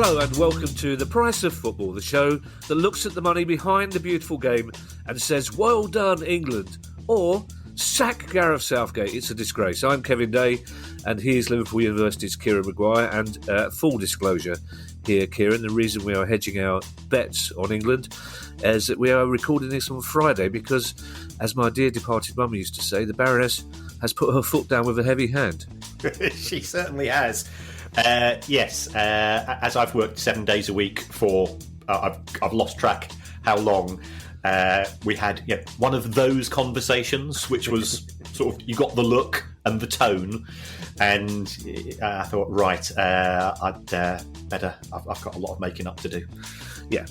Hello and welcome to The Price of Football, the show that looks at the money behind the beautiful game and says, well done, England, or sack Gareth Southgate, it's a disgrace. I'm Kevin Day, and here's Liverpool University's Kieran Maguire, and full disclosure here, Kieran, the reason we are hedging our bets on England is that we are recording this on Friday because, as my dear departed mum used to say, the Baroness has put her foot down with a heavy hand. She certainly has. Yes, as I've worked 7 days a week for, I've lost track how long, we had one of those conversations, which was sort of, you got the look and the tone, and I thought, right, I'd better, I've got a lot of making up to do. Yeah,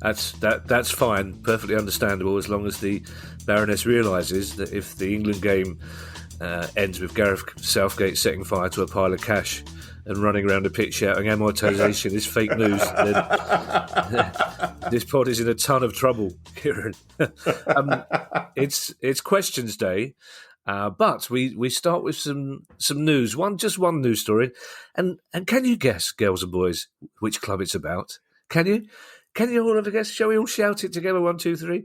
that's fine, perfectly understandable, as long as the Baroness realises that if the England game ends with Gareth Southgate setting fire to a pile of cash and running around the pitch shouting amortisation is fake news, then this pod is in a ton of trouble, Kieran. It's questions day, but we start with some news. Just one news story, and can you guess, girls and boys, which club it's about? Can you? Can you all have a guess? Shall we all shout it together? 1, 2, 3.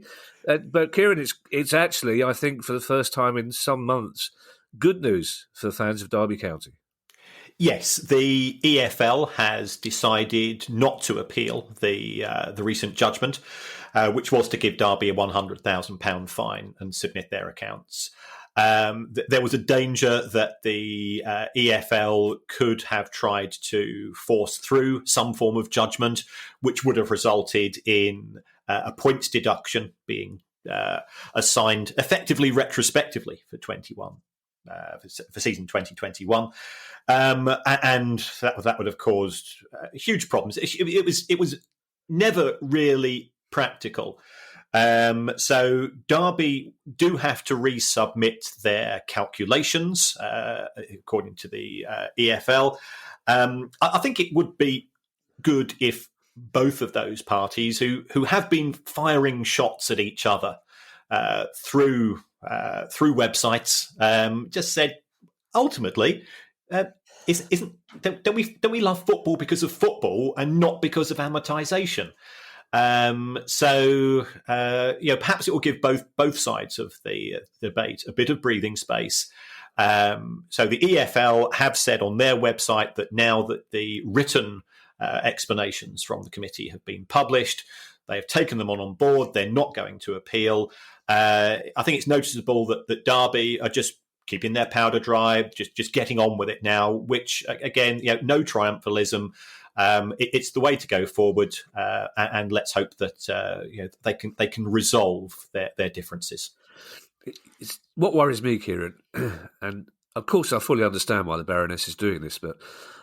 But Kieran, it's actually, I think, for the first time in some months, good news for the fans of Derby County. Yes, the EFL has decided not to appeal the recent judgment, which was to give Derby a £100,000 fine and submit their accounts. There was a danger that the EFL could have tried to force through some form of judgment, which would have resulted in a points deduction being assigned effectively retrospectively for 21. For season 2021, and that would have caused huge problems. It was never really practical. So Derby do have to resubmit their calculations according to the EFL. I think it would be good if both of those parties, who have been firing shots at each other through websites, just said, ultimately, don't we love football because of football and not because of amortisation? So perhaps it will give both sides of the debate a bit of breathing space. So the EFL have said on their website that now that the written explanations from the committee have been published, they have taken them on board. They're not going to appeal. I think it's noticeable that Derby are just keeping their powder dry, just getting on with it now, which, again, no triumphalism. It's the way to go forward, and let's hope that they can resolve their differences. What worries me, Kieran, and of course I fully understand why the Baroness is doing this, but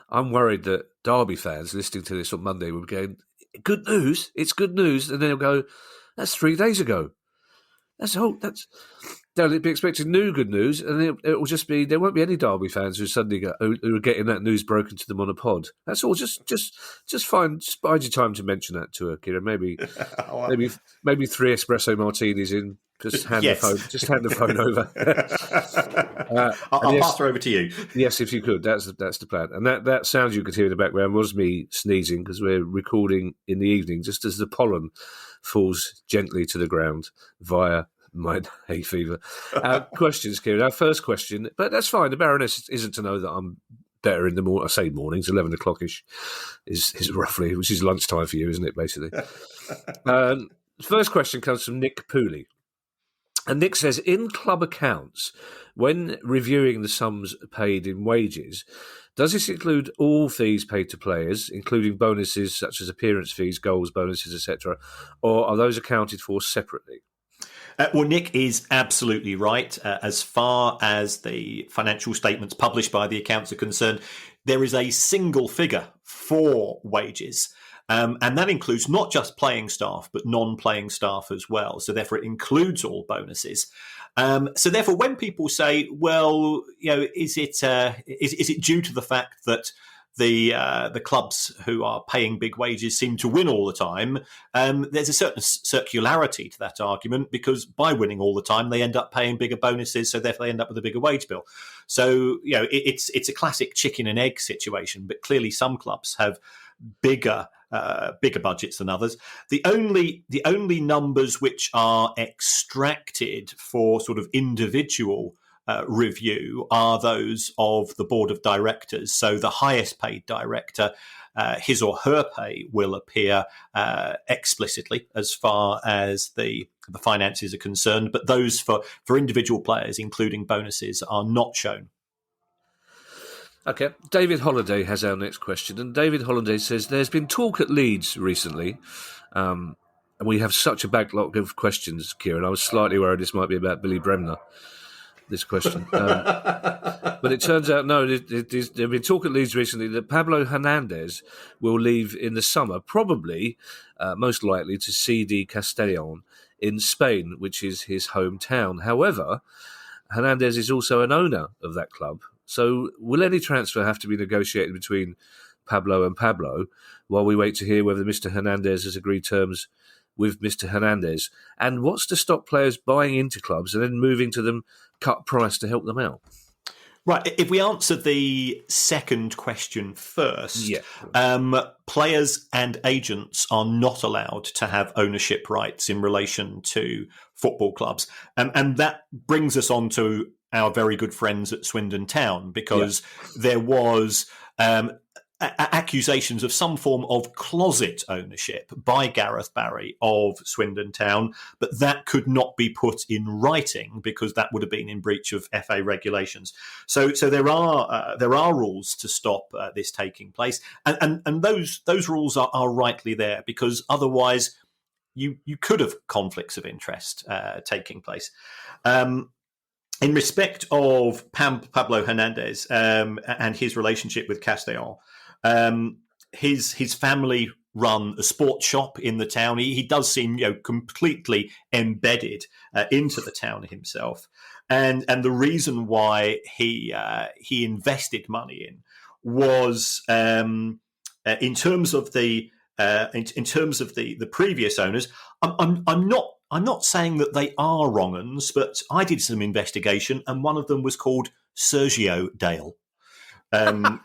I'm worried that Derby fans listening to this on Monday will be going, good news, it's good news, and then they'll go, that's 3 days ago. They'll be expecting new good news, and it will just be, there won't be any Derby fans who suddenly who are getting that news broken to them on a pod. That's all. Just fine. Just bide your time to mention that to her, Kieran. Maybe 3 espresso martinis in. Just hand the phone over. I'll pass her over to you. Yes, if you could. That's the plan. And that sound you could hear in the background was me sneezing, because we're recording in the evening, just as the pollen falls gently to the ground via my hay fever. Questions, Kieran. Our first question, but that's fine. The Baroness isn't to know that I'm better in the morning. I say mornings, 11 o'clock-ish is roughly, which is lunchtime for you, isn't it, basically? First question comes from Nick Pooley. And Nick says, in club accounts, when reviewing the sums paid in wages, does this include all fees paid to players, including bonuses such as appearance fees, goals, bonuses, etc., or are those accounted for separately? Well, Nick is absolutely right. As far as the financial statements published by the accounts are concerned, there is a single figure for wages. And that includes not just playing staff, but non-playing staff as well. So therefore, it includes all bonuses. So therefore, when people say, well, is it due to the fact that the clubs who are paying big wages seem to win all the time? There's a certain circularity to that argument, because by winning all the time, they end up paying bigger bonuses, so therefore they end up with a bigger wage bill. So it's a classic chicken and egg situation. But clearly, some clubs have bigger budgets than others. The only numbers which are extracted for sort of individual review are those of the board of directors. So the highest paid director, his or her pay will appear explicitly as far as the finances are concerned, but those for individual players, including bonuses, are not shown. Okay, David Holliday has our next question, and David Holliday says there's been talk at Leeds recently, and we have such a backlog of questions, Kieran. I was slightly worried this might be about Billy Bremner, this question. But it turns out, no, there's been talk at Leeds recently that Pablo Hernandez will leave in the summer, probably, most likely, to CD Castellón in Spain, which is his hometown. However, Hernandez is also an owner of that club. So will any transfer have to be negotiated between Pablo and Pablo while we wait to hear whether Mr. Hernandez has agreed terms with Mr. Hernandez? And what's to stop players buying into clubs and then moving to them cut price to help them out? Right. If we answer the second question first, players and agents are not allowed to have ownership rights in relation to football clubs. And that brings us on to our very good friends at Swindon Town, because there was accusations of some form of closet ownership by Gareth Barry of Swindon Town, but that could not be put in writing because that would have been in breach of FA regulations. So there are rules to stop this taking place, and those rules are rightly there, because otherwise you could have conflicts of interest taking place. In respect of Pablo Hernandez and his relationship with Castellón, his family run a sports shop in the town. He does seem completely embedded into the town himself, and the reason why he invested money in was in terms of the previous owners. I'm not saying that they are wrong uns, but I did some investigation, and one of them was called Sergio Dale. Further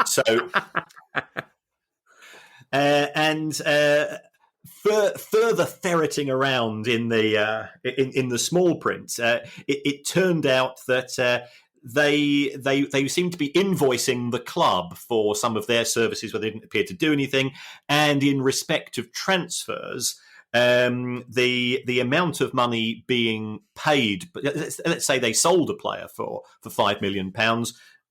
ferreting around in the small print, it turned out that they seemed to be invoicing the club for some of their services where they didn't appear to do anything, and in respect of transfers, the amount of money being paid, let's say they sold a player for £5 million.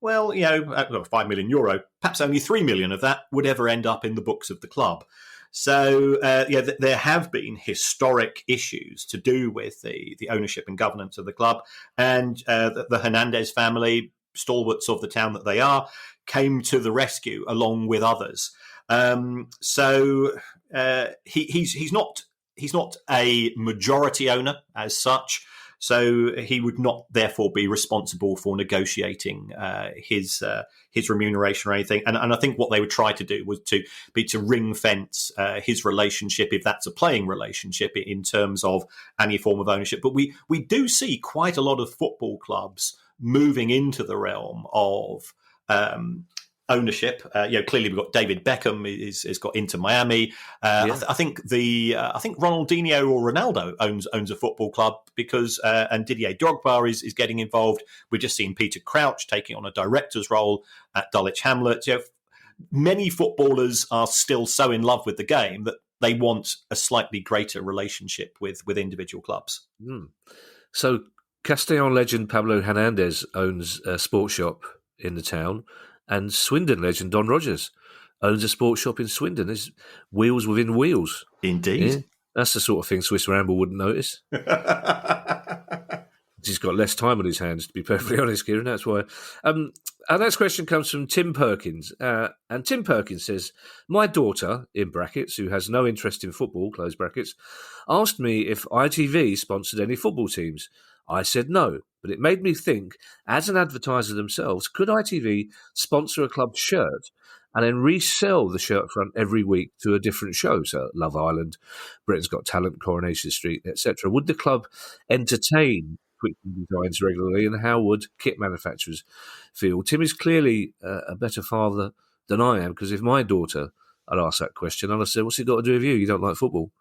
Well, €5 million, perhaps only 3 million of that would ever end up in the books of the club. So, there have been historic issues to do with the ownership and governance of the club, and the Hernandez family, stalwarts of the town that they are, came to the rescue along with others. He's not a majority owner as such, so he would not therefore be responsible for negotiating his remuneration or anything. And I think what they would try to do was to ring fence his relationship, if that's a playing relationship, in terms of any form of ownership. But we do see quite a lot of football clubs moving into the realm of ownership. Clearly we've got David Beckham has got Inter Miami. I think Ronaldinho or Ronaldo owns a football club because and Didier Drogba is getting involved. We've just seen Peter Crouch taking on a director's role at Dulwich Hamlet. Many footballers are still so in love with the game that they want a slightly greater relationship with individual clubs. So Castellón legend Pablo Hernandez owns a sports shop in the town, and Swindon legend Don Rogers owns a sports shop in Swindon. There's wheels within wheels. Indeed. Yeah, that's the sort of thing Swiss Ramble wouldn't notice. He's got less time on his hands, to be perfectly honest, Kieran. That's why. Our next question comes from Tim Perkins. And Tim Perkins says, my daughter, in brackets, who has no interest in football, close brackets, asked me if ITV sponsored any football teams. I said no, but it made me think, as an advertiser themselves, could ITV sponsor a club shirt and then resell the shirt front every week to a different show? So Love Island, Britain's Got Talent, Coronation Street, etc. Would the club entertain quick designs regularly, and how would kit manufacturers feel? Tim is clearly a better father than I am, because if my daughter I'd ask that question, and I said, "What's it got to do with you? You don't like football,"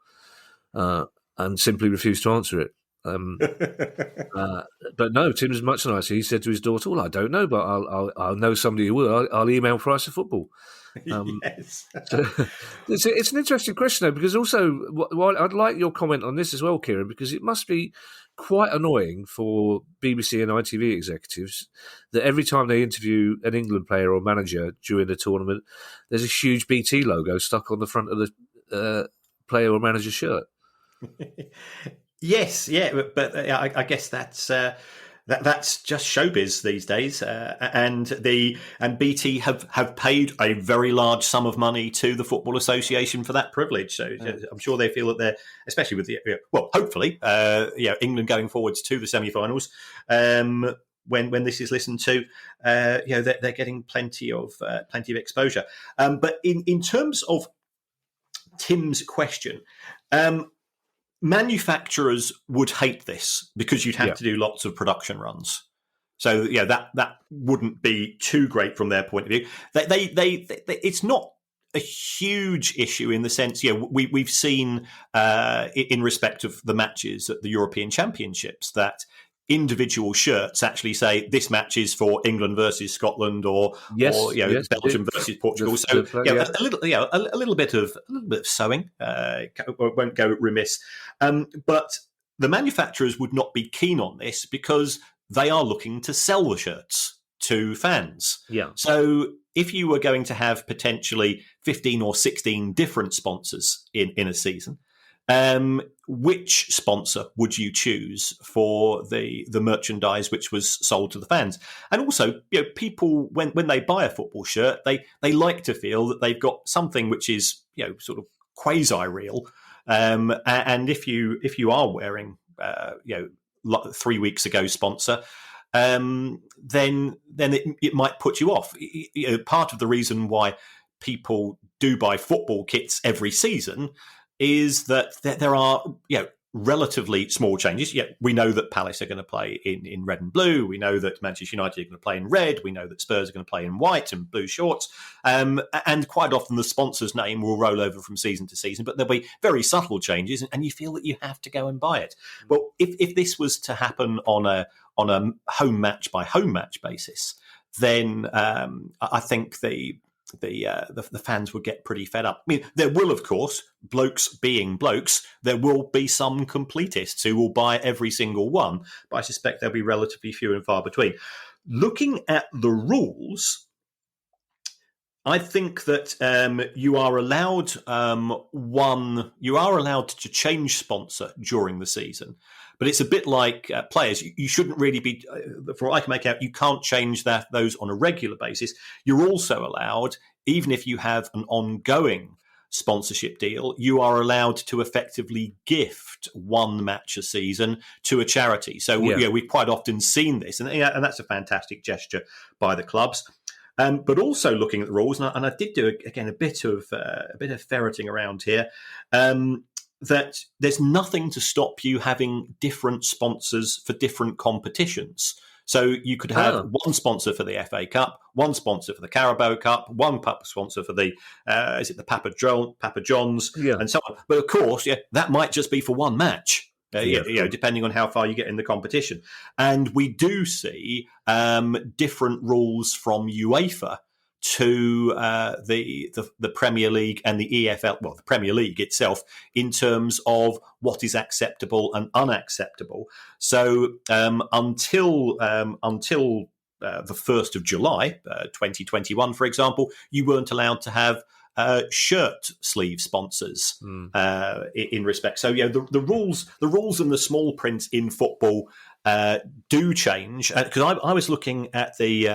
and simply refused to answer it. But no, Tim was much nicer. He said to his daughter, "Well, I don't know, but I'll know somebody who will. I'll email Price of Football." Yes. So it's an interesting question, though, because also, while I'd like your comment on this as well, Kieran, because it must be quite annoying for BBC and ITV executives that every time they interview an England player or manager during the tournament, there's a huge BT logo stuck on the front of the player or manager shirt. Yes, yeah, but I guess that's just showbiz these days, and BT have paid a very large sum of money to the Football Association for that privilege. So I'm sure they feel that they're, especially with hopefully, England going forwards to the semi-finals. When this is listened to, they're getting plenty of exposure. But in terms of Tim's question. Manufacturers would hate this because you'd have to do lots of production runs. So that wouldn't be too great from their point of view. They it's not a huge issue in the sense, we've seen in respect of the matches at the European Championships that individual shirts actually say this match is for England versus Scotland or Belgium versus Portugal. A little bit of sewing won't go remiss. But the manufacturers would not be keen on this because they are looking to sell the shirts to fans. Yeah. So if you were going to have potentially 15 or 16 different sponsors in a season, which sponsor would you choose for the merchandise which was sold to the fans? And also, people when they buy a football shirt, they like to feel that they've got something which is sort of quasi real. And if you are wearing 3 weeks ago sponsor, then it might put you off. Part of the reason why people do buy football kits every season is that there are relatively small changes. We know that Palace are going to play in red and blue. We know that Manchester United are going to play in red. We know that Spurs are going to play in white and blue shorts. And quite often the sponsor's name will roll over from season to season, but there'll be very subtle changes, and you feel that you have to go and buy it. Well, if this was to happen on a home match by home match basis, then I think the fans would get pretty fed up. I mean, there will, of course, blokes being blokes, there will be some completists who will buy every single one, but I suspect there'll be relatively few and far between. Looking at the rules, I think that you are allowed to change sponsor during the season. But it's a bit like players. You shouldn't really be, from what I can make out, you can't change those on a regular basis. You're also allowed, even if you have an ongoing sponsorship deal, you are allowed to effectively gift one match a season to a charity. So we've quite often seen this, and that's a fantastic gesture by the clubs. But also looking at the rules, and I did do again a bit of ferreting around here. That there's nothing to stop you having different sponsors for different competitions. So you could have one sponsor for the FA Cup, one sponsor for the Carabao Cup, one sponsor for the Papa John's, and so on. But of course, that might just be for one match. Depending on how far you get in the competition. And we do see different rules from UEFA to the Premier League and the EFL, well, the Premier League itself, in terms of what is acceptable and unacceptable. So until the 1st of July, 2021, for example, you weren't allowed to have shirt sleeve sponsors in respect. So the rules and the small print in football do change, because I was looking at the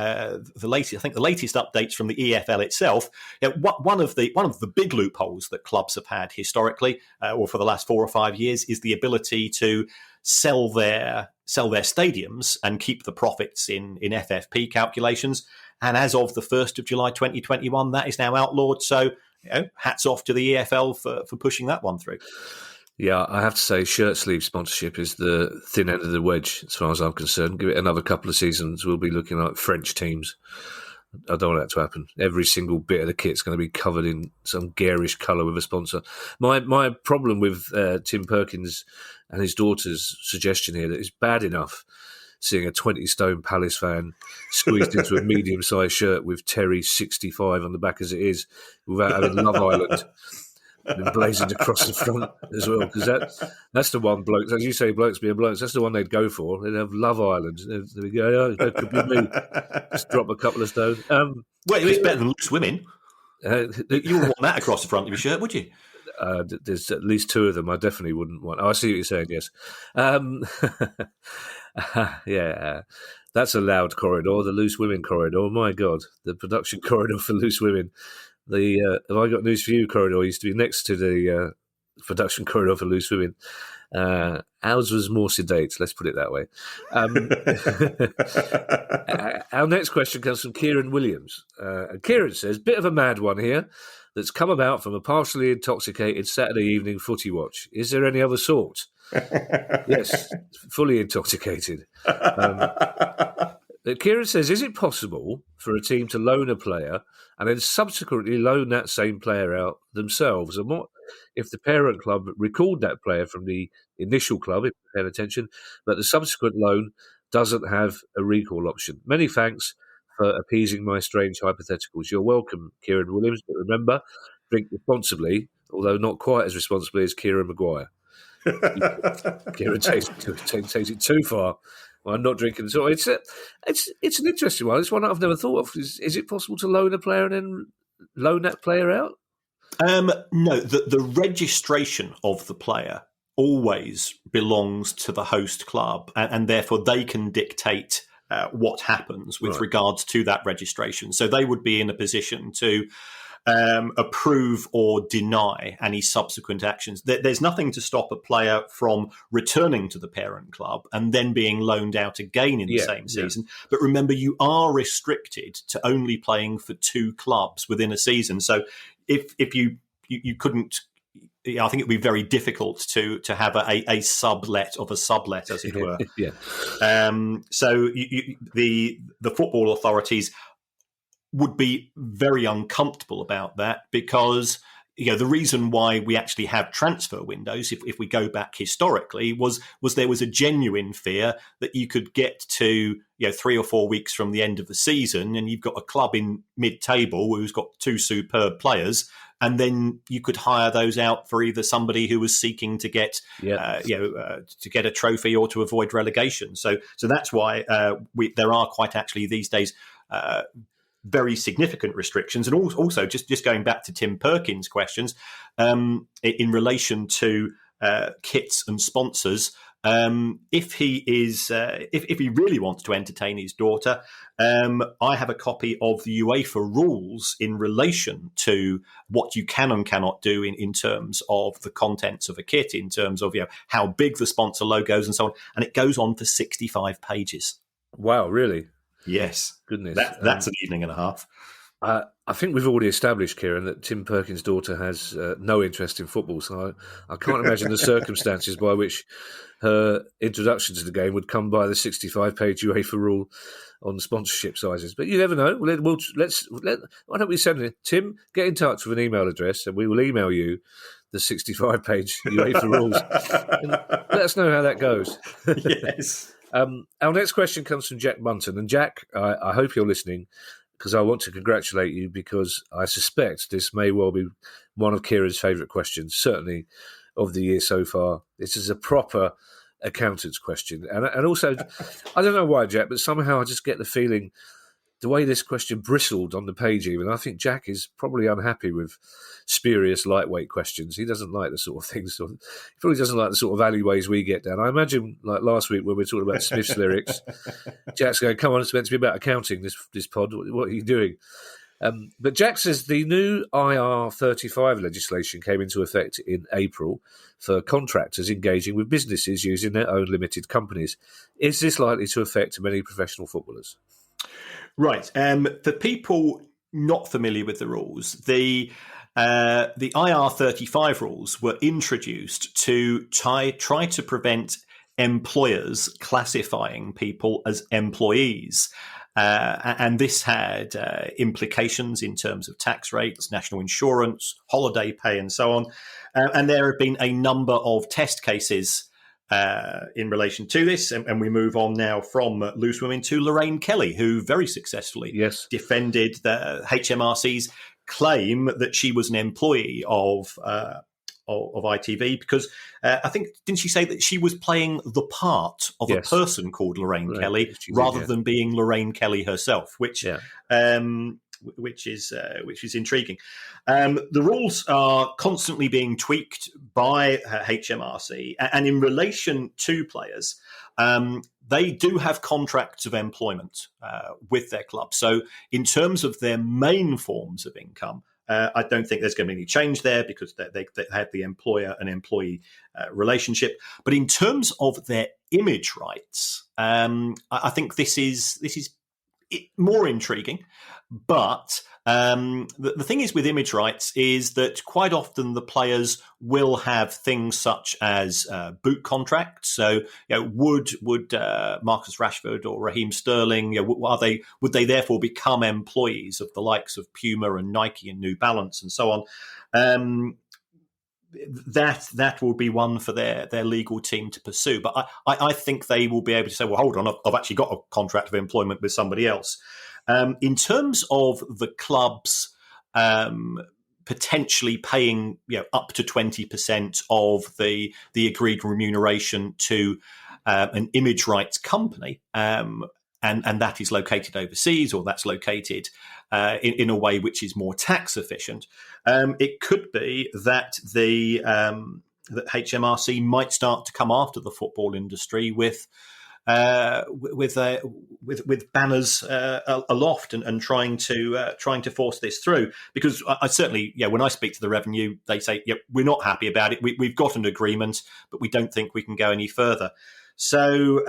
latest. I think the latest updates from the EFL itself. One of the big loopholes that clubs have had historically, or for the last 4 or 5 years, is the ability to sell their stadiums and keep the profits in FFP calculations. And as of the 1st of July 2021, that is now outlawed. So hats off to the EFL for pushing that one through. Yeah, I have to say shirt sleeve sponsorship is the thin end of the wedge as far as I'm concerned. Give it another couple of seasons, we'll be looking like French teams I don't want that to happen. Every single bit of the kit's going to be covered in some garish colour with a sponsor. My problem with Tim Perkins and his daughter's suggestion here that it's bad enough seeing a 20-stone Palace fan squeezed into a medium-sized shirt with Terry 65 on the back as it is, without having Love Island emblazoned across the front as well, because that's the one bloke, as you say, blokes being blokes, that's the one they'd go for. They'd have Love Island. They'd go, oh, that could be me. Just drop a couple of stones. Well, it's better than loose women. You wouldn't want that across the front of your shirt, would you? There's at least two of them I definitely wouldn't want. Oh, I see what you're saying, yes. Yeah, that's a loud corridor, the loose women corridor. My God, the production corridor for loose women. The Have I Got News for You corridor used to be next to the production corridor for loose women. Ours was more sedate, let's put it that way. Our next question comes from Kieran Williams. And Kieran says, bit of a mad one here that's come about from a partially intoxicated Saturday evening footy watch. Is there any other sort? Yes, fully intoxicated. Kieran says, is it possible for a team to loan a player and then subsequently loan that same player out themselves? And what if the parent club recalled that player from the initial club, if you're paying attention, but the subsequent loan doesn't have a recall option? Many thanks for appeasing my strange hypotheticals. You're welcome, Kieran Williams, but remember, drink responsibly, although not quite as responsibly as Kieran Maguire. Kieran takes it too far. Well, I'm not drinking at all. It's an interesting one. It's one I've never thought of. Is it possible to loan a player and then loan that player out? No, the registration of the player always belongs to the host club, and therefore they can dictate what happens with regards to that registration. So they would be in a position to approve or deny any subsequent actions. There's nothing to stop a player from returning to the parent club and then being loaned out again in the same season. But remember, you are restricted to only playing for two clubs within a season. So if you couldn't, I think it would be very difficult to have a sublet of a sublet, as it were. So the football authorities would be very uncomfortable about that, because the reason why we actually have transfer windows, if we go back historically, was there was a genuine fear that you could get to 3 or 4 weeks from the end of the season and you've got a club in mid-table who's got two superb players, and then you could hire those out for either somebody who was seeking to get to get a trophy or to avoid relegation. So that's why there are quite actually these days very significant restrictions. And also just going back to Tim Perkins' questions, in relation to kits and sponsors, if he really wants to entertain his daughter, I have a copy of the UEFA rules in relation to what you can and cannot do in terms of the contents of a kit, in terms of how big the sponsor logos and so on. And it goes on for 65 pages. Wow, really? Yes. Goodness. That's an evening and a half. I think we've already established, Kieran, that Tim Perkins' daughter has no interest in football, so I can't imagine the circumstances by which her introduction to the game would come by the 65-page UEFA rule on sponsorship sizes. But you never know. Why don't we send it? Tim, get in touch with an email address and we will email you the 65-page UEFA rules. And let us know how that goes. Yes. Our next question comes from Jack Munton. And Jack, I hope you're listening, because I want to congratulate you, because I suspect this may well be one of Kieran's favourite questions, certainly of the year so far. This is a proper accountant's question. And also, I don't know why, Jack, but somehow I just get the feeling, the way this question bristled on the page even, I think Jack is probably unhappy with spurious, lightweight questions. He doesn't like the sort of things. He probably doesn't like the sort of alleyways we get down. I imagine, like last week when we were talking about Smith's lyrics, Jack's going, come on, it's meant to be about accounting, this pod. What are you doing? But Jack says the new IR35 legislation came into effect in April for contractors engaging with businesses using their own limited companies. Is this likely to affect many professional footballers? Right. For people not familiar with the rules, the IR35 rules were introduced to try to prevent employers classifying people as employees. And this had implications in terms of tax rates, national insurance, holiday pay, and so on. And there have been a number of test cases in relation to this. And we move on now from Loose Women to Lorraine Kelly, who very successfully defended the HMRC's claim that she was an employee of ITV, because I think, didn't she say that she was playing the part of a person called Lorraine Kelly rather than being Lorraine Kelly herself, which is intriguing. The rules are constantly being tweaked by HMRC, and in relation to players, they do have contracts of employment with their club. So in terms of their main forms of income, I don't think there's going to be any change there, because they have the employer and employee relationship. But in terms of their image rights, I think this is more intriguing. But the thing is with image rights is that quite often the players will have things such as boot contracts. So, would Marcus Rashford or Raheem Sterling, would they therefore become employees of the likes of Puma and Nike and New Balance and so on? That will be one for their legal team to pursue. But I think they will be able to say, well, hold on, I've actually got a contract of employment with somebody else. In terms of the clubs potentially paying up to 20% of the agreed remuneration to an image rights company, and that is located overseas, or that's located in a way which is more tax efficient, it could be that that HMRC might start to come after the football industry with banners aloft and trying to force this through. Because I certainly, when I speak to the revenue, they say, we're not happy about it. We've got an agreement, but we don't think we can go any further. So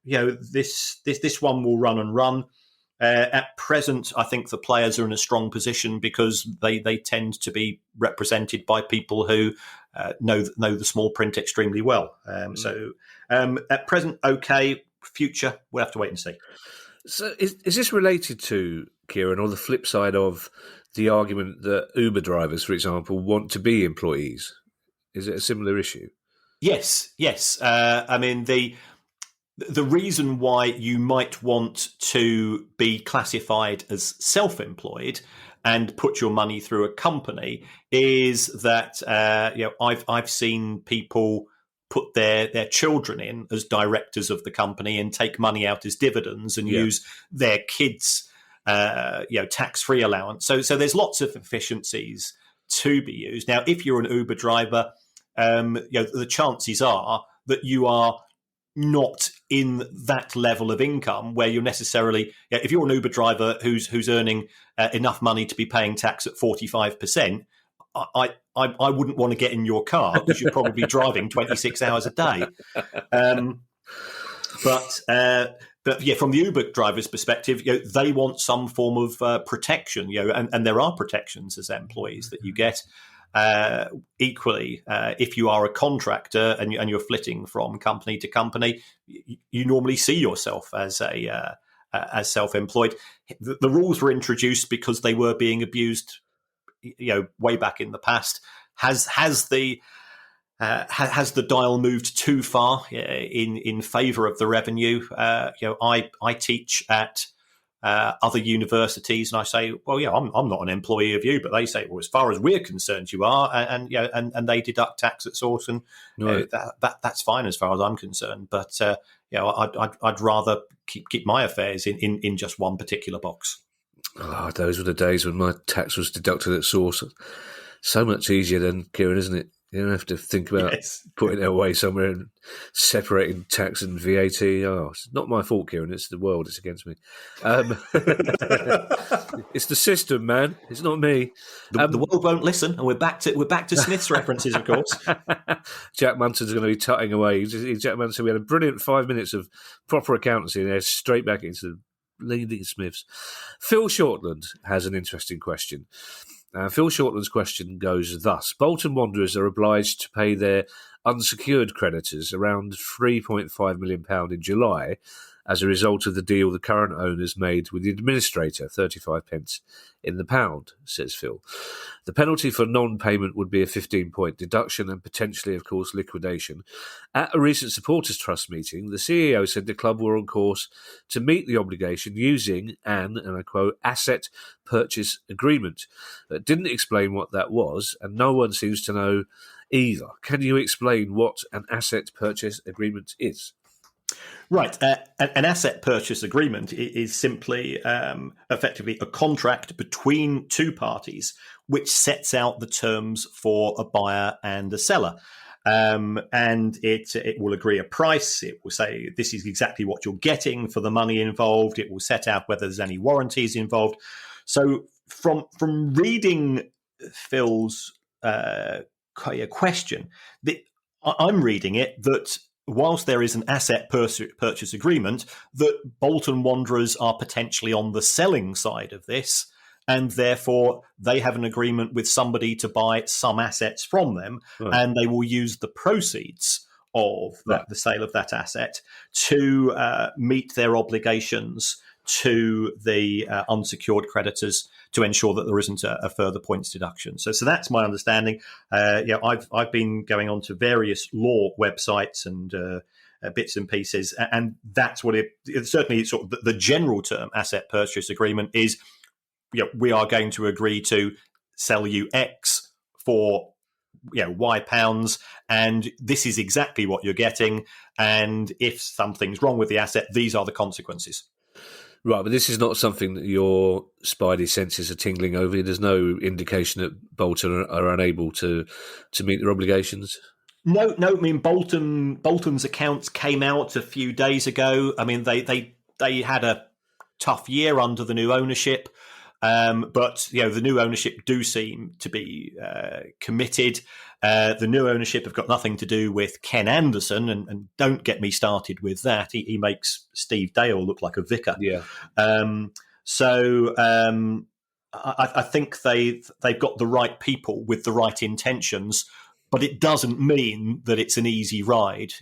this one will run and run. At present, I think the players are in a strong position because they tend to be represented by people who know the small print extremely well. So at present, okay. Future, we'll have to wait and see. So is this related to, Kieran, or the flip side of the argument that Uber drivers, for example, want to be employees? Is it a similar issue? Yes. I mean, the reason why you might want to be classified as self-employed and put your money through a company is that I've seen people put their children in as directors of the company and take money out as dividends and use their kids' tax-free allowance. So there's lots of efficiencies to be used. Now, if you're an Uber driver, the chances are that you are not in that level of income where you're necessarily, if you're an Uber driver who's earning enough money to be paying tax at 45%, I wouldn't want to get in your car because you're probably driving 26 hours a day. But from the Uber driver's perspective, they want some form of protection, and there are protections as employees that you get. Equally, if you are a contractor and you're flitting from company to company, you normally see yourself as self-employed. The rules were introduced because they were being abused, way back in the past. Has the dial moved too far in favour of the revenue? I teach at other universities, and I say, well, I'm not an employee of you, but they say, well, as far as we're concerned, you are, and they deduct tax at source, and that's fine as far as I'm concerned. But I'd rather keep my affairs in just one particular box. Oh, those were the days when my tax was deducted at source. So much easier then, Kieran, isn't it? You don't have to think about putting it away somewhere and separating tax and VAT. Oh, it's not my fault, Kieran. It's the world. It's against me. It's the system, man. It's not me. The world won't listen, and we're back to Smith's references, of course. Jack Munson's going to be tutting away. Jack Munson, we had a brilliant 5 minutes of proper accountancy, and they're straight back into leading Smiths. Phil Shortland has an interesting question. Phil Shortland's question goes thus. Bolton Wanderers are obliged to pay their unsecured creditors around £3.5 million in July as a result of the deal the current owners made with the administrator, 35 pence in the pound, says Phil. The penalty for non-payment would be a 15-point deduction and potentially, of course, liquidation. At a recent supporters trust meeting, the CEO said the club were on course to meet the obligation using an, and I quote, asset purchase agreement. It didn't explain what that was, and no one seems to know either. Can you explain what an asset purchase agreement is? Right. An asset purchase agreement is simply effectively a contract between two parties which sets out the terms for a buyer and a seller. And it will agree a price. It will say this is exactly what you're getting for the money involved. It will set out whether there's any warranties involved. So from reading Phil's question, I'm reading it that whilst there is an asset purchase agreement, that Bolton Wanderers are potentially on the selling side of this, and therefore they have an agreement with somebody to buy some assets from them, right, and they will use the proceeds of the sale of that asset to meet their obligations to the unsecured creditors to ensure that there isn't a further points deduction. So that's my understanding. I've been going on to various law websites and bits and pieces, and that's what it certainly sort of the general term asset purchase agreement is. We are going to agree to sell you X for Y pounds, and this is exactly what you're getting. And if something's wrong with the asset, these are the consequences. Right, but this is not something that your spidey senses are tingling over. There's no indication that Bolton are unable to meet their obligations. No. I mean, Bolton's accounts came out a few days ago. I mean, they had a tough year under the new ownership. But the new ownership do seem to be committed. The new ownership have got nothing to do with Ken Anderson, and don't get me started with that. He makes Steve Dale look like a vicar. Yeah. I think they've got the right people with the right intentions, but it doesn't mean that it's an easy ride.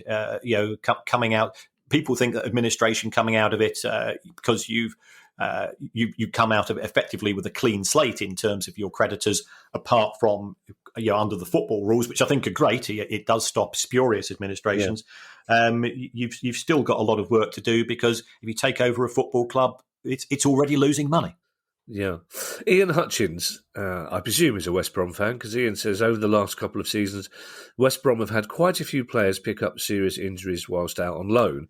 Coming out, people think that administration coming out of it because you come out of it effectively with a clean slate in terms of your creditors, apart from under the football rules, which I think are great. It does stop spurious administrations. Yeah. You've still got a lot of work to do, because if you take over a football club, it's already losing money. Yeah. Ian Hutchins, I presume, is a West Brom fan, because Ian says over the last couple of seasons, West Brom have had quite a few players pick up serious injuries whilst out on loan.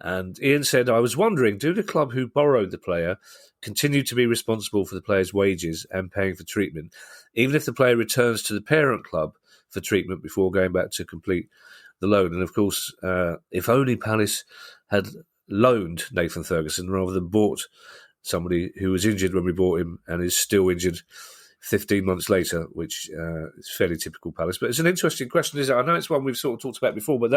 And Ian said, I was wondering, do the club who borrowed the player continue to be responsible for the player's wages and paying for treatment, even if the player returns to the parent club for treatment before going back to complete the loan? And of course, if only Palace had loaned Nathan Ferguson rather than bought somebody who was injured when we bought him and is still injured 15 months later, which is fairly typical Palace. But it's an interesting question, isn't it? I know it's one we've sort of talked about before, but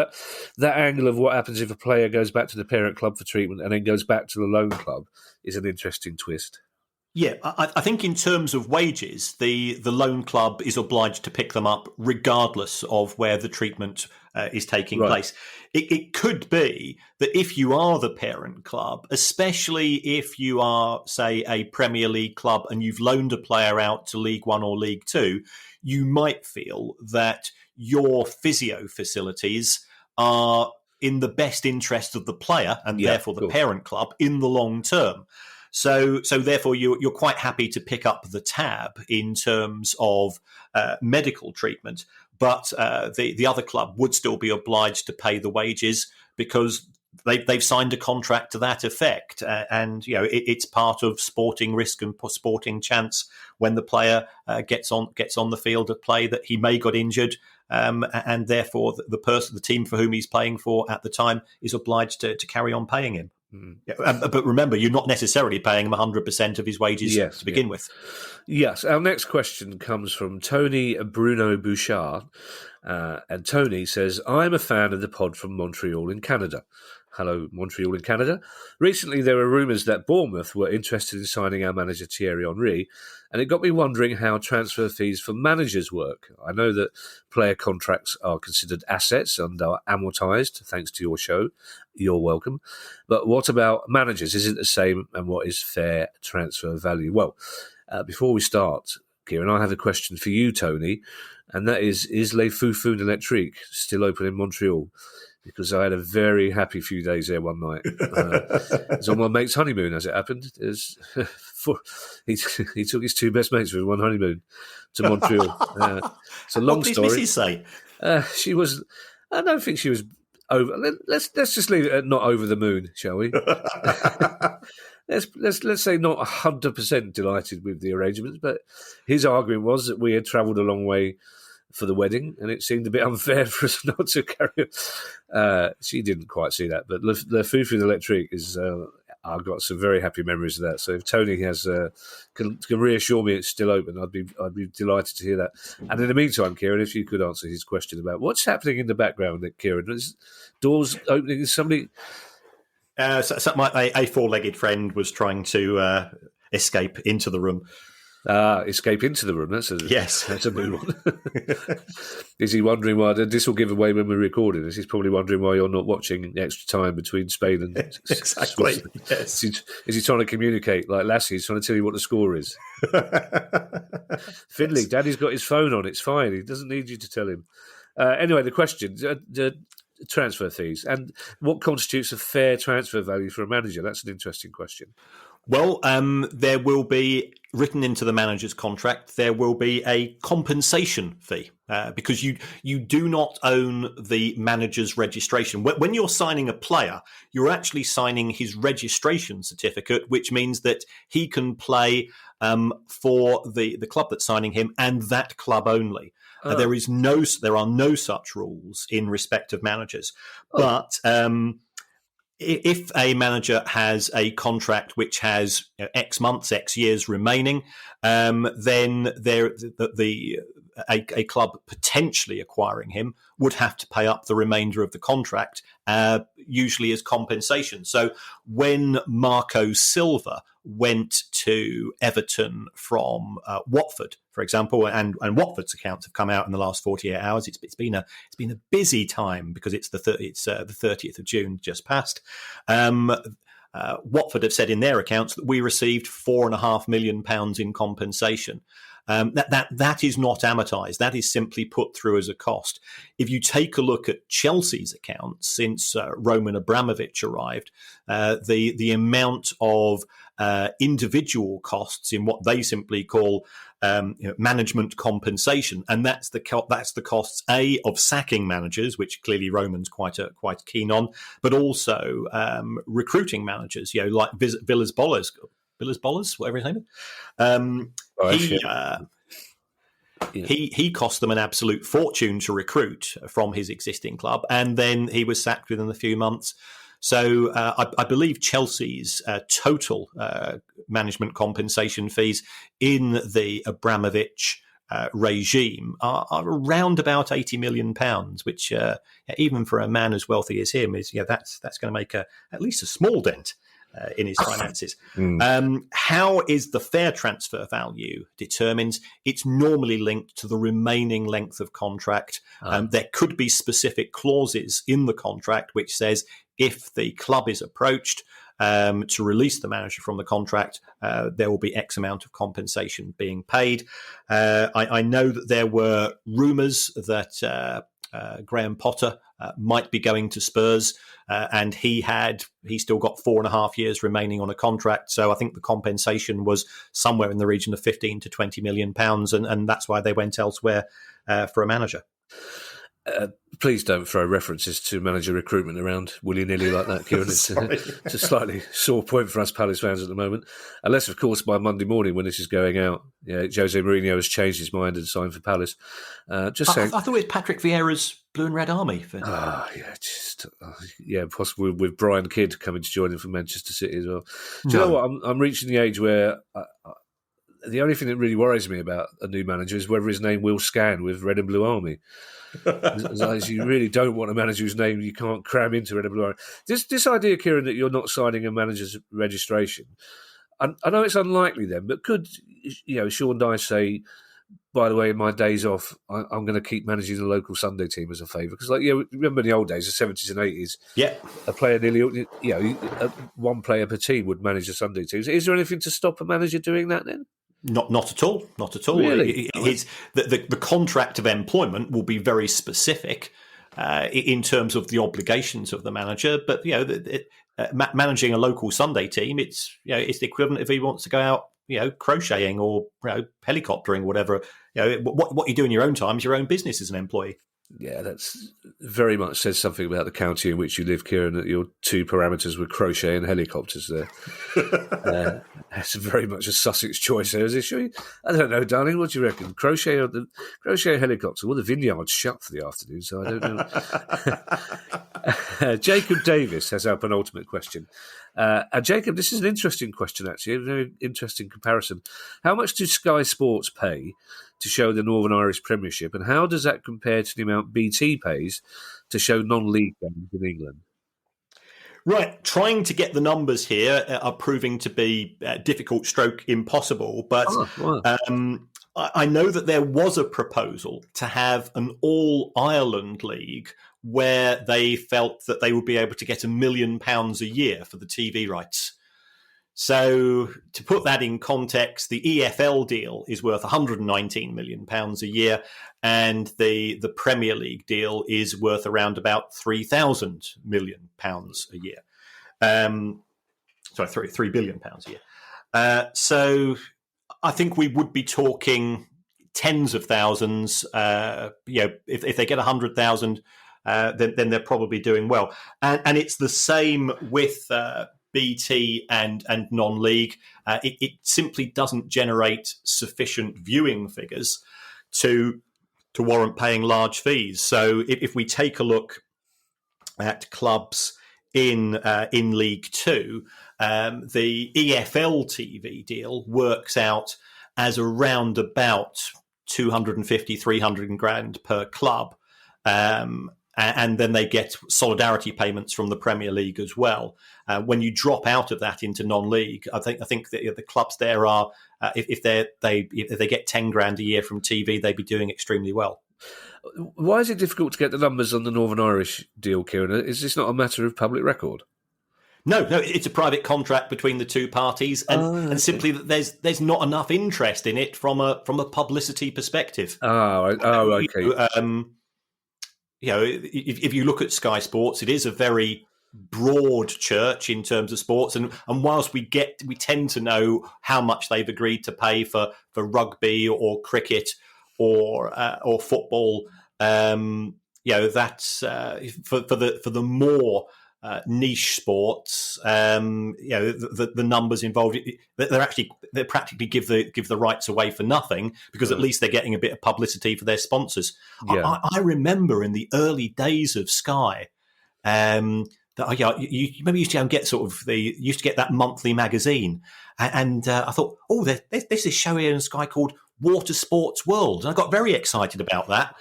that angle of what happens if a player goes back to the parent club for treatment and then goes back to the loan club is an interesting twist. Yeah, I think in terms of wages, the loan club is obliged to pick them up regardless of where the treatment is taking place. It could be that if you are the parent club, especially if you are, say, a Premier League club and you've loaned a player out to League One or League Two, you might feel that your physio facilities are in the best interest of the player and therefore the parent club in the long term. So therefore, you're quite happy to pick up the tab in terms of medical treatment, but the other club would still be obliged to pay the wages because they've signed a contract to that effect, and it's part of sporting risk and sporting chance when the player gets on the field of play that he may got injured, and therefore the team for whom he's playing for at the time is obliged to carry on paying him. But remember, you're not necessarily paying him 100% of his wages to begin with. Yes. Our next question comes from Tony Bruno Bouchard. And Tony says, I'm a fan of the pod from Montreal in Canada. Hello, Montreal in Canada. Recently, there were rumours that Bournemouth were interested in signing our manager Thierry Henry, and it got me wondering how transfer fees for managers work. I know that player contracts are considered assets and are amortised, thanks to your show. You're welcome. But what about managers? Is it the same, and what is fair transfer value? Well, before we start, Kieran, I have a question for you, Tony, and that is Les Foufounes Electriques still open in Montreal? Because I had a very happy few days there one night. It was on my mate's honeymoon, as it happened. He took his two best mates for one honeymoon to Montreal. It's a long story. What did Mrs. say? She was. I don't think she was over. Let's just leave it at not over the moon, shall we? Let's say not 100% delighted with the arrangements, but his argument was that we had travelled a long way for the wedding, and it seemed a bit unfair for us not to carry on. She didn't quite see that, but Le Foufounes Electrique is. I've got some very happy memories of that. So if Tony has can reassure me it's still open, I'd be delighted to hear that. And in the meantime, Kieran, if you could answer his question about what's happening in the background, Kieran, is doors opening? Is somebody? A four-legged friend was trying to escape into the room. Escape into the room. That's a new one. Is he wondering why? This will give away when we're recording this. He's probably wondering why you're not watching the extra time between Spain and exactly. Yes. Is he trying to communicate like Lassie? He's trying to tell you what the score is. Fiddly, Daddy's got his phone on. It's fine. He doesn't need you to tell him. Anyway, the question: the transfer fees and what constitutes a fair transfer value for a manager. That's an interesting question. Well, there will be, written into the manager's contract, there will be a compensation fee because you do not own the manager's registration. When you're signing a player, you're actually signing his registration certificate, which means that he can play for the club that's signing him and that club only. There are no such rules in respect of managers. But if a manager has a contract which has X months, X years remaining, then a club potentially acquiring him would have to pay up the remainder of the contract, usually as compensation. So when Marco Silva went to Everton from Watford, for example, and Watford's accounts have come out in the last 48 hours. It's been a busy time because it's the 30th of June just passed. Watford have said in their accounts that we received £4.5 million in compensation. That is not amortised. That is simply put through as a cost. If you take a look at Chelsea's accounts since Roman Abramovich arrived, the amount of individual costs in what they simply call management compensation, and that's the costs of sacking managers, which clearly Roman's quite keen on, but also recruiting managers, like Villas-Boas, whatever his name is. He cost them an absolute fortune to recruit from his existing club, and then he was sacked within a few months. So I believe Chelsea's total management compensation fees in the Abramovich regime are around about £80 million, which even for a man as wealthy as him is that's going to make at least a small dent in his finances. How is the fair transfer value determined? It's normally linked to the remaining length of contract. There could be specific clauses in the contract which says if the club is approached to release the manager from the contract, there will be X amount of compensation being paid. I know that there were rumours that Graham Potter might be going to Spurs, and he still got 4.5 years remaining on a contract. So I think the compensation was somewhere in the region of 15 to 20 million pounds, and that's why they went elsewhere for a manager. Please don't throw references to manager recruitment around willy-nilly like that, Kieran. It's a slightly sore point for us Palace fans at the moment. Unless, of course, by Monday morning when this is going out, Jose Mourinho has changed his mind and signed for Palace. I thought it was Patrick Vieira's Blue and Red Army. Possibly with Brian Kidd coming to join him from Manchester City as well. Do you know what? I'm reaching the age where the only thing that really worries me about a new manager is whether his name will scan with Red and Blue Army. As you really don't want a manager whose name you can't cram into Red and Blue Army. This idea, Kieran, that you're not signing a manager's registration, I know it's unlikely then, but could Sean Dyche say, by the way, in my days off, I'm going to keep managing the local Sunday team as a favour? Because, remember in the old days, the 70s and 80s, a player nearly, one player per team would manage the Sunday teams. Is there anything to stop a manager doing that then? Not at all. Not at all. Really? The contract of employment will be very specific in terms of the obligations of the manager. But managing a local Sunday team, it's the equivalent if he wants to go out crocheting or helicoptering, whatever. What you do in your own time is your own business as an employee. Yeah, that's very much says something about the county in which you live, Kieran, that your two parameters were crochet and helicopters there. That's very much a Sussex choice there, is it? Sure? I don't know, darling. What do you reckon? Crochet or helicopter? Well, the vineyard's shut for the afternoon, so I don't know. Jacob Davis has our penultimate question. Jacob, this is an interesting question, actually, a very interesting comparison. How much do Sky Sports pay to show the Northern Irish Premiership, and how does that compare to the amount BT pays to show non-league games in England? Right, trying to get the numbers here are proving to be difficult stroke impossible, but I know that there was a proposal to have an all-Ireland league where they felt that they would be able to get £1 million a year for the TV rights. So to put that in context, the EFL deal is worth £119 million a year, and the Premier League deal is worth around about £3,000 million a year. Sorry, £3 billion a year. So I think we would be talking tens of thousands. If they get 100,000, then they're probably doing well. And it's the same with BT and non-league. It simply doesn't generate sufficient viewing figures to warrant paying large fees. So if we take a look at clubs in League Two, the EFL TV deal works out as around about 250, 300 grand per club. And then they get solidarity payments from the Premier League as well. When you drop out of that into non-league, I think that the clubs there are, if they get 10 grand a year from TV, they'd be doing extremely well. Why is it difficult to get the numbers on the Northern Irish deal, Kieran? Is this not a matter of public record? No, it's a private contract between the two parties, and simply that there's not enough interest in it from a publicity perspective. Okay. If you look at Sky Sports, it is a very broad church in terms of sports, and whilst we tend to know how much they've agreed to pay for rugby or cricket or football, that's for the more niche sports, the numbers involved, they practically give the rights away for nothing, because at least they're getting a bit of publicity for their sponsors. Yeah. I remember in the early days of Sky, that you maybe used to go and get used to get that monthly magazine, and I thought, there's this show here in Sky called Water Sports World, and I got very excited about that.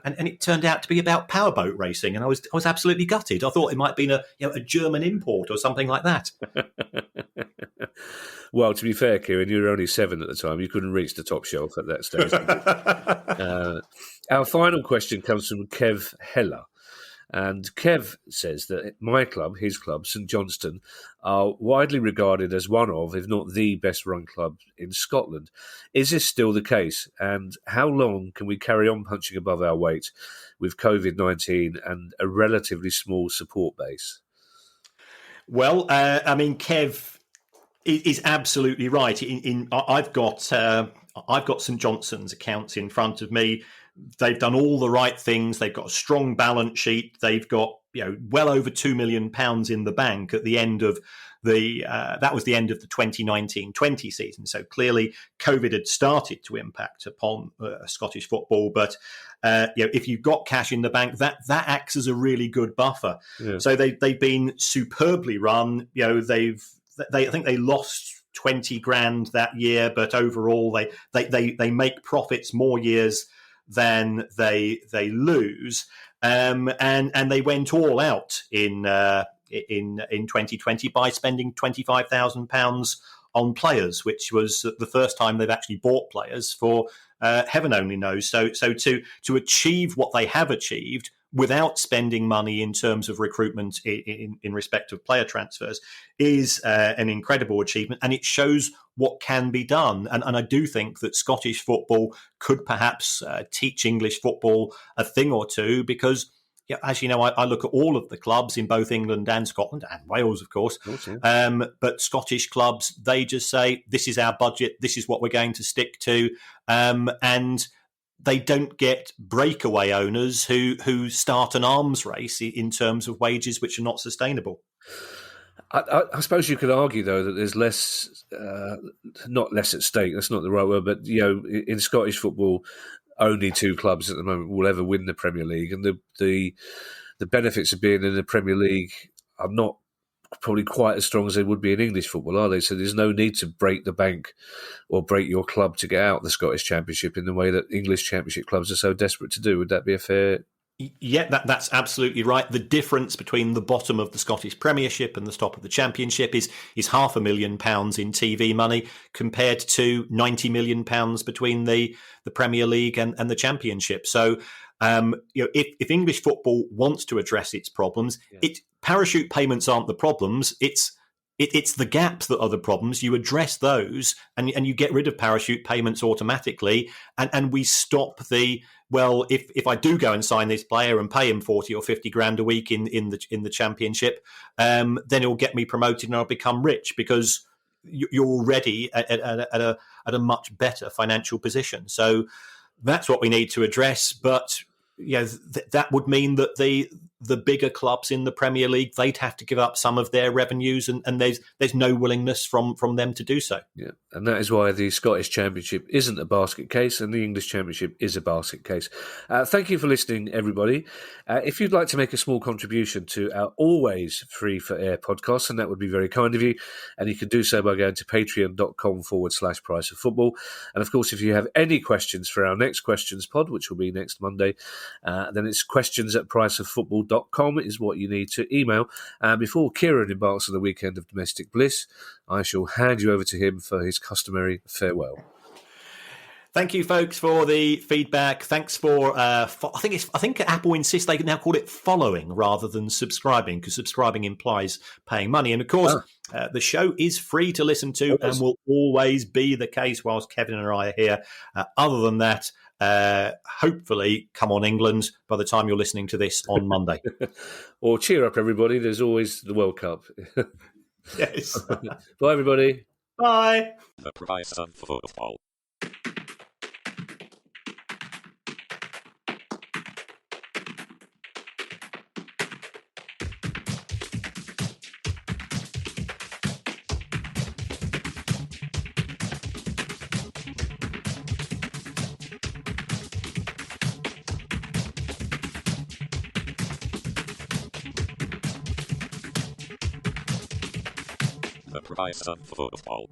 And it turned out to be about powerboat racing, and I was absolutely gutted. I thought it might have been a German import or something like that. Well, to be fair, Kieran, you were only 7 at the time. You couldn't reach the top shelf at that stage. Our final question comes from Kev Heller. And Kev says that my club, his club, St Johnstone, are widely regarded as one of, if not the best run club in Scotland. Is this still the case? And how long can we carry on punching above our weight with COVID-19 and a relatively small support base? Well, Kev is absolutely right. I've got St Johnstone's accounts in front of me. They've done all the right things. They've got a strong balance sheet. They've got well over £2 million in the bank at the end of that was the end of the 2019-20 season. So clearly, COVID had started to impact upon Scottish football. But if you've got cash in the bank, that acts as a really good buffer. Yeah. So they've been superbly run. I think they lost 20 grand that year, but overall they make profits more years than they lose. And they went all out in 2020 by spending £25,000 on players, which was the first time they've actually bought players for heaven only knows. So to achieve what they have achieved without spending money in terms of recruitment in respect of player transfers is an incredible achievement, and it shows what can be done. And I do think that Scottish football could perhaps teach English football a thing or two, because as you know, I look at all of the clubs in both England and Scotland and Wales, of course. Yeah. But Scottish clubs, they just say, this is our budget, this is what we're going to stick to. And they don't get breakaway owners who start an arms race in terms of wages which are not sustainable. I suppose you could argue, though, that there's less, not less at stake, that's not the right word, but, in Scottish football, only 2 clubs at the moment will ever win the Premier League, and the benefits of being in the Premier League are not probably quite as strong as they would be in English football, are they? So there's no need to break the bank or break your club to get out the Scottish Championship in the way that English Championship clubs are so desperate to do. Would that be a fair... Yeah, that's absolutely right. The difference between the bottom of the Scottish Premiership and the top of the Championship is £500,000 in TV money compared to £90 million between the Premier League and the Championship. So, if English football wants to address its problems, parachute payments aren't the problems. It's the gaps that are the problems. You address those, and you get rid of parachute payments automatically, and we stop if I do go and sign this player and pay him 40 or 50 grand a week in the Championship, then it'll get me promoted and I'll become rich, because you're already at a much better financial position. So that's what we need to address. But that would mean that the bigger clubs in the Premier League, they'd have to give up some of their revenues, and there's no willingness from them to do so. Yeah, and that is why the Scottish Championship isn't a basket case and the English Championship is a basket case. Thank you for listening, everybody. If you'd like to make a small contribution to our always free for air podcast, and that would be very kind of you, and you can do so by going to patreon.com/price of football. And of course, if you have any questions for our next questions pod, which will be next Monday, then it's questions@priceoffootball.com is what you need to email. And before Kieran embarks on the weekend of domestic bliss, I shall hand you over to him for his customary farewell. Thank you, folks, for the feedback. Thanks for I think Apple insists they can now call it following rather than subscribing, because subscribing implies paying money. And of course, the show is free to listen to and will always be the case whilst Kevin and I are here. Other than that, hopefully, come on England by the time you're listening to this on Monday. Or cheer up, everybody. There's always the World Cup. Yes. Bye, everybody. Bye. The price of football. The price of football.